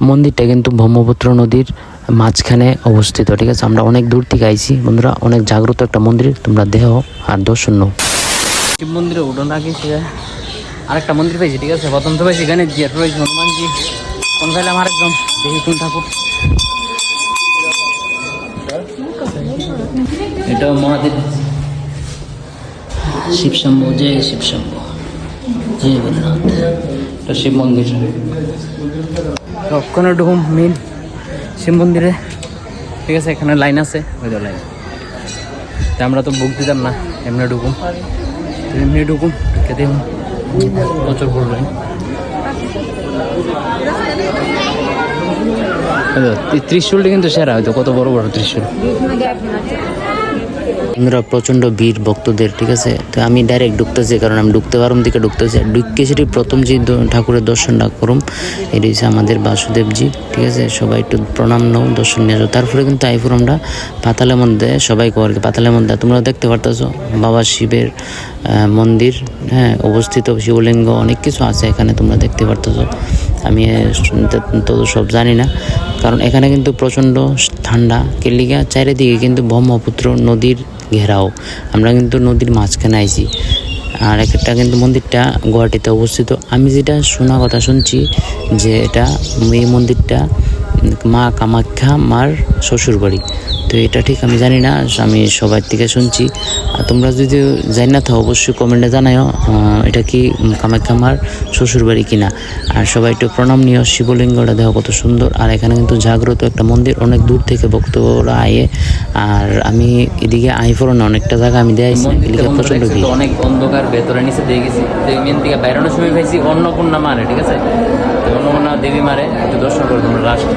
মন্দিরটা কিন্তু ব্রহ্মপুত্র নদীর মাঝখানে অবস্থিত, ঠিক আছে। আমরা অনেক দূর থেকে আইছি বন্ধুরা, অনেক জাগ্রত একটা মন্দির, তোমরা দেহ আর দর্শন নাও। শিব মন্দিরে উঠোন আগে সে আরেকটা মন্দির পেয়েছি, ঠিক আছে। প্রথম তো পেয়েছি এখানে যে রয়েছে হনুমানজি, কোন ফেলে আমার একদম দেখি কোন ঠাকুর, এটাও মহাদেব শিব শম্ভু, জয় শিব শম্ভু, জয় ভোলেনাথ। এটা শিব মন্দির, ওখানে ঢুকুম মেন শিব মন্দিরে, ঠিক আছে। এখানে লাইন আছে, ওই তো লাইন, আমরা তো বুক দিতাম না, এমনি ঢুকুম, খেতে প্রচুর বড় লাইন। ত্রিশূলটা কিন্তু সেরা, হয়তো কত বড় বড় ত্রিশূল। আমরা প্রচণ্ড ভিড় ভক্তদের, ঠিক আছে। তো আমি ডাইরেক্ট ঢুকতেছি, কারণ আমি ঢুকতে পারুম দিকে ঢুকতেছি। আর ঢুককে সেটি প্রথম যে ঠাকুরের দর্শনটা করুম, এটি হচ্ছে আমাদের বাসুদেবজি, ঠিক আছে। সবাই একটু প্রণাম নাও, দর্শন নিয়ে যাও। তারপরে কিন্তু আইপুর আমরা পাতালের মধ্যে সবাই কর, পাতালের মধ্যে তোমরা দেখতে পারতেছো বাবা শিবের মন্দির, হ্যাঁ, অবস্থিত শিবলিঙ্গ, অনেক কিছু আছে এখানে, তোমরা দেখতে পারতেছো। আমি তো সব জানি না, কারণ এখানে কিন্তু প্রচণ্ড ঠান্ডা, কেলিগা চারিদিকে কিন্তু ব্রহ্মপুত্র নদীর ঘেরাও, আমরা কিন্তু নদীর মাঝখানে আইছি। আর একটা কিন্তু মন্দিরটা গুয়াহাটিতে অবস্থিত। আমি যেটা শোনা কথা শুনছি যে এটা এই মন্দিরটা মা কামাখ্যা মার শ্বশুর বাড়ি, তো এটা ঠিক আমি জানি না, আমি সবার থেকে শুনছি। আর তোমরা যদি জানি না তো অবশ্যই কমেন্টে জানাও এটা কি কামাখ্যা মার শ্বশুর বাড়ি কিনা। আর সবাই একটু প্রণাম নিও, শিবলিঙ্গটা দেখো কত সুন্দর। আর এখানে কিন্তু জাগ্রত একটা মন্দির, অনেক দূর থেকে ভক্তরা আয়ে। আর আমি এদিকে আইফোর না অনেকটা জায়গা আমি দেখাইছি, প্রচন্ড ভিড়, অনেক অন্ধকার, ভেতরে নিচে দিয়ে গেছি। মেন থেকে বাইরানোর সময় পাইছি অন্নপূর্ণা মারে, ঠিক আছে। অন্নপূর্ণা দেবী মারে, একটু দর্শন করে তোমরা লাস্ট